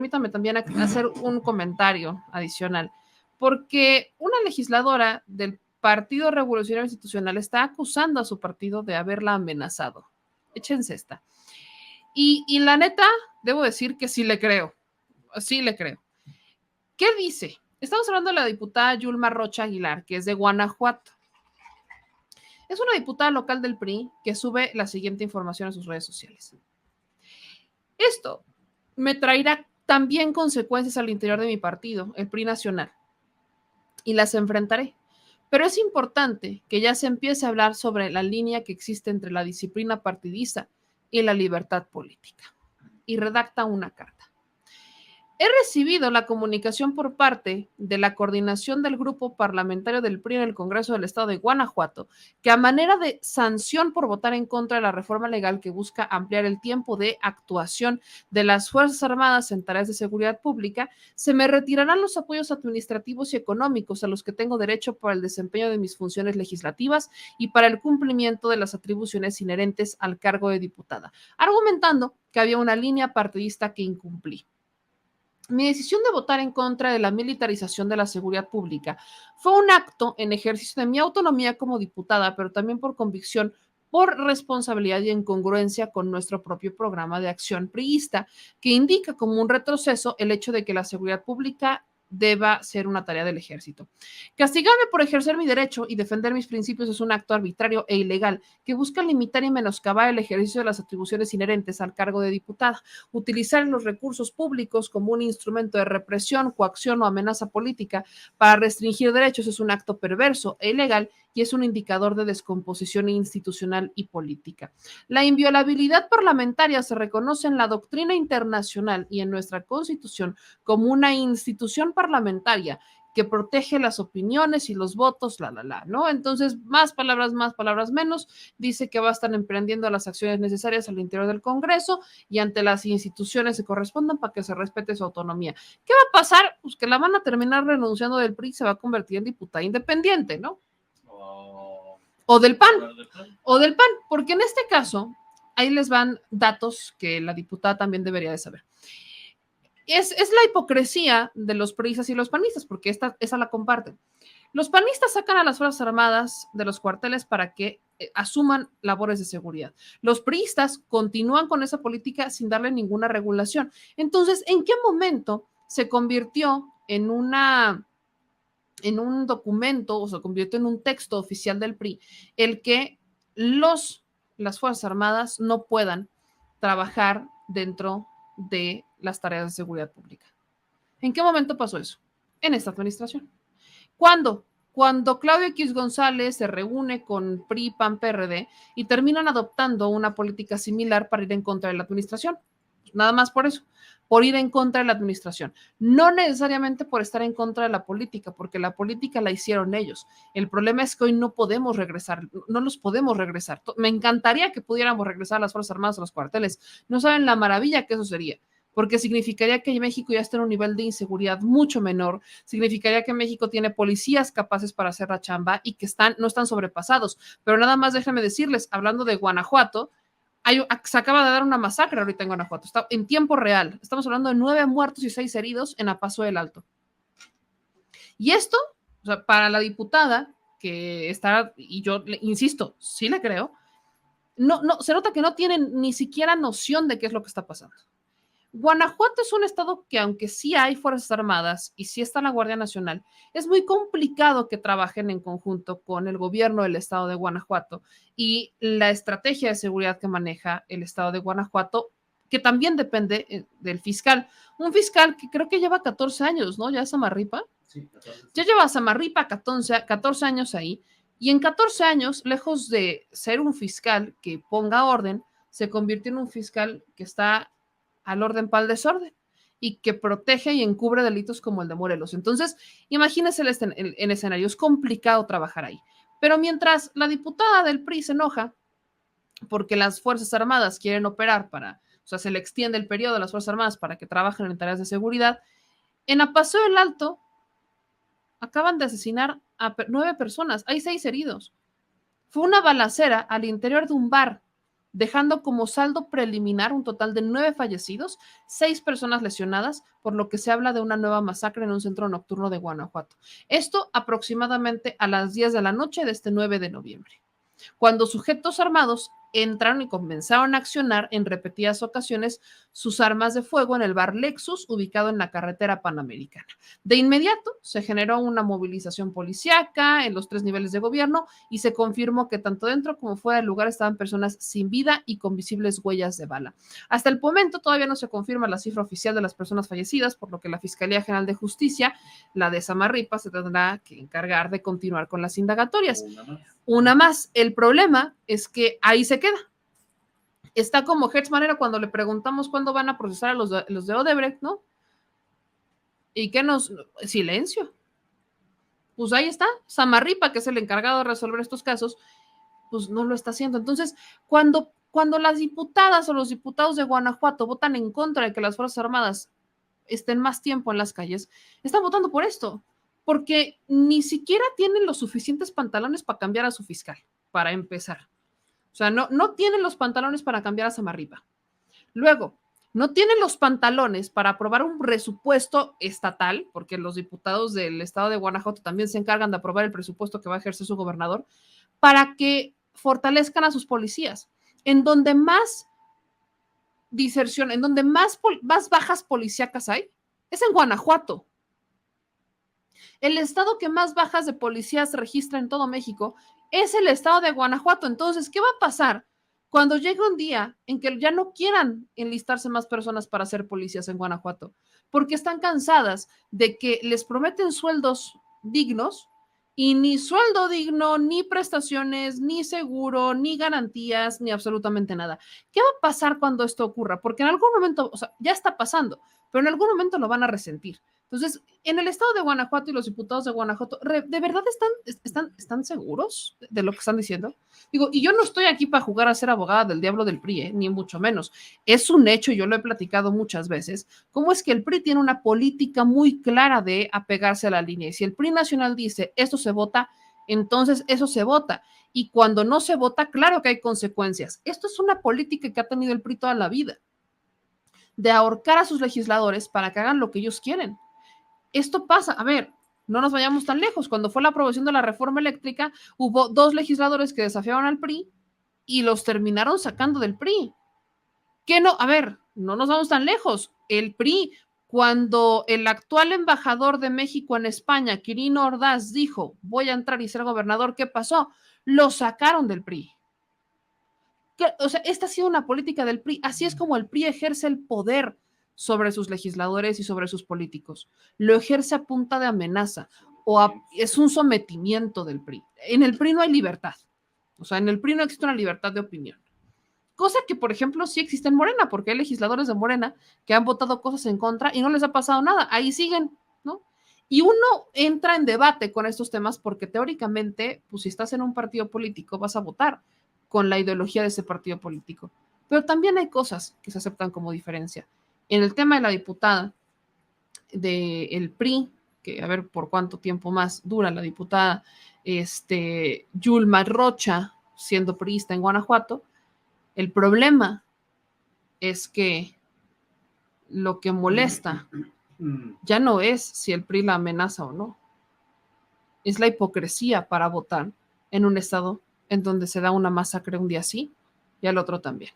Permítame también hacer un comentario adicional, porque una legisladora del Partido Revolucionario Institucional está acusando a su partido de haberla amenazado. Échense esta. Y la neta, debo decir que sí le creo. Sí le creo. ¿Qué dice? Estamos hablando de la diputada Yulma Rocha Aguilar, que es de Guanajuato. Es una diputada local del PRI que sube la siguiente información a sus redes sociales. Esto me traerá también consecuencias al interior de mi partido, el PRI nacional, y las enfrentaré. Pero es importante que ya se empiece a hablar sobre la línea que existe entre la disciplina partidista y la libertad política. Y redacta una carta. He recibido la comunicación por parte de la coordinación del grupo parlamentario del PRI en el Congreso del Estado de Guanajuato, que a manera de sanción por votar en contra de la reforma legal que busca ampliar el tiempo de actuación de las Fuerzas Armadas en tareas de seguridad pública, se me retirarán los apoyos administrativos y económicos a los que tengo derecho para el desempeño de mis funciones legislativas y para el cumplimiento de las atribuciones inherentes al cargo de diputada, argumentando que había una línea partidista que incumplí. Mi decisión de votar en contra de la militarización de la seguridad pública fue un acto en ejercicio de mi autonomía como diputada, pero también por convicción, por responsabilidad y en congruencia con nuestro propio programa de acción priista, que indica como un retroceso el hecho de que la seguridad pública deba ser una tarea del ejército. Castigarme por ejercer mi derecho y defender mis principios es un acto arbitrario e ilegal que busca limitar y menoscabar el ejercicio de las atribuciones inherentes al cargo de diputada. Utilizar los recursos públicos como un instrumento de represión, coacción o amenaza política para restringir derechos es un acto perverso e ilegal y es un indicador de descomposición institucional y política. La inviolabilidad parlamentaria se reconoce en la doctrina internacional y en nuestra Constitución como una institución parlamentaria que protege las opiniones y los votos, ¿no? Entonces, más palabras menos, dice que va a estar emprendiendo las acciones necesarias al interior del Congreso y ante las instituciones que correspondan para que se respete su autonomía. ¿Qué va a pasar? Pues que la van a terminar renunciando del PRI y se va a convertir en diputada independiente, ¿no? O del PAN, porque en este caso, ahí les van datos que la diputada también debería de saber. Es la hipocresía de los priistas y los panistas, porque esa la comparten. Los panistas sacan a las Fuerzas Armadas de los cuarteles para que asuman labores de seguridad. Los priistas continúan con esa política sin darle ninguna regulación. Entonces, ¿en qué momento se convirtió en un documento o se convirtió en un texto oficial del PRI el que las Fuerzas Armadas no puedan trabajar dentro de las tareas de seguridad pública? ¿En qué momento pasó eso? En esta administración. ¿Cuándo? Cuando Claudio X González se reúne con PRI, PAN, PRD y terminan adoptando una política similar para ir en contra de la administración. Nada más por eso, por ir en contra de la administración. No necesariamente por estar en contra de la política, porque la política la hicieron ellos. El problema es que hoy no podemos regresar, no los podemos regresar. Me encantaría que pudiéramos regresar a las Fuerzas Armadas a los cuarteles. No saben la maravilla que eso sería, porque significaría que México ya está en un nivel de inseguridad mucho menor, significaría que México tiene policías capaces para hacer la chamba y que no están sobrepasados. Pero nada más déjenme decirles, hablando de Guanajuato, se acaba de dar una masacre ahorita en Guanajuato, está en tiempo real. Estamos hablando de 9 muertos y 6 heridos en Apaso del Alto. Y esto, o sea, para la diputada que está, y yo insisto, sí le creo, se nota que no tienen ni siquiera noción de qué es lo que está pasando. Guanajuato es un estado que, aunque sí hay Fuerzas Armadas y sí está la Guardia Nacional, es muy complicado que trabajen en conjunto con el gobierno del estado de Guanajuato y la estrategia de seguridad que maneja el estado de Guanajuato, que también depende del fiscal. Un fiscal que creo que lleva 14 años, ¿no? Ya es Samarripa. Sí, 14. Ya lleva Samarripa 14 años ahí, y en 14 años, lejos de ser un fiscal que ponga orden, se convirtió en un fiscal que está al orden para el desorden y que protege y encubre delitos como el de Morelos. Entonces, imagínense el escenario, es complicado trabajar ahí. Pero mientras la diputada del PRI se enoja porque las Fuerzas Armadas quieren operar o sea, se le extiende el periodo a las Fuerzas Armadas para que trabajen en tareas de seguridad, en Apaso del Alto acaban de asesinar a 9 personas, hay 6 heridos. Fue una balacera al interior de un bar dejando como saldo preliminar un total de 9 fallecidos, 6 personas lesionadas, por lo que se habla de una nueva masacre en un centro nocturno de Guanajuato. Esto aproximadamente a las 10 de la noche de este 9 de noviembre, cuando sujetos armados entraron y comenzaron a accionar en repetidas ocasiones sus armas de fuego en el bar Lexus, ubicado en la carretera panamericana. De inmediato se generó una movilización policíaca en los 3 niveles de gobierno y se confirmó que tanto dentro como fuera del lugar estaban personas sin vida y con visibles huellas de bala. Hasta el momento todavía no se confirma la cifra oficial de las personas fallecidas, por lo que la Fiscalía General de Justicia, la de Samarripa, se tendrá que encargar de continuar con las indagatorias. Una más. El problema es que ahí se queda. Está como Hertz Manero cuando le preguntamos cuándo van a procesar a los de Odebrecht, ¿no? ¿Y qué nos? Silencio. Pues ahí está. Samarripa, que es el encargado de resolver estos casos, pues no lo está haciendo. Entonces, cuando las diputadas o los diputados de Guanajuato votan en contra de que las Fuerzas Armadas estén más tiempo en las calles, están votando por esto, porque ni siquiera tienen los suficientes pantalones para cambiar a su fiscal, para empezar. O sea, no tienen los pantalones para cambiar a Samarripa. Luego, no tienen los pantalones para aprobar un presupuesto estatal, porque los diputados del estado de Guanajuato también se encargan de aprobar el presupuesto que va a ejercer su gobernador, para que fortalezcan a sus policías. En donde más diserción, en donde más bajas policíacas hay, es en Guanajuato. El estado que más bajas de policías registra en todo México es el estado de Guanajuato. Entonces, ¿qué va a pasar cuando llegue un día en que ya no quieran enlistarse más personas para ser policías en Guanajuato? Porque están cansadas de que les prometen sueldos dignos y ni sueldo digno, ni prestaciones, ni seguro, ni garantías, ni absolutamente nada. ¿Qué va a pasar cuando esto ocurra? Porque en algún momento, o sea, ya está pasando, pero en algún momento lo van a resentir. Entonces, en el estado de Guanajuato y los diputados de Guanajuato, ¿de verdad están seguros de lo que están diciendo? Digo, y yo no estoy aquí para jugar a ser abogada del diablo del PRI, ni mucho menos. Es un hecho, yo lo he platicado muchas veces, cómo es que el PRI tiene una política muy clara de apegarse a la línea. Y si el PRI nacional dice, esto se vota, entonces eso se vota. Y cuando no se vota, claro que hay consecuencias. Esto es una política que ha tenido el PRI toda la vida, de ahorcar a sus legisladores para que hagan lo que ellos quieren. Esto pasa, a ver, no nos vayamos tan lejos. Cuando fue la aprobación de la reforma eléctrica, hubo 2 legisladores que desafiaban al PRI y los terminaron sacando del PRI. ¿Qué no? A ver, no nos vamos tan lejos. El PRI, cuando el actual embajador de México en España, Quirino Ordaz, dijo, voy a entrar y ser gobernador, ¿qué pasó? Lo sacaron del PRI. O sea, esta ha sido una política del PRI. Así es como el PRI ejerce el poder sobre sus legisladores y sobre sus políticos. Lo ejerce a punta de amenaza es un sometimiento del PRI. En el PRI no hay libertad. O sea, en el PRI no existe una libertad de opinión. Cosa que, por ejemplo, sí existe en Morena, porque hay legisladores de Morena que han votado cosas en contra y no les ha pasado nada. Ahí siguen, ¿no? Y uno entra en debate con estos temas porque teóricamente, pues si estás en un partido político, vas a votar con la ideología de ese partido político. Pero también hay cosas que se aceptan como diferencia. En el tema de la diputada del PRI, que a ver por cuánto tiempo más dura la diputada Yulma Rocha, siendo priista en Guanajuato, el problema es que lo que molesta ya no es si el PRI la amenaza o no, es la hipocresía para votar en un estado en donde se da una masacre un día sí y al otro también.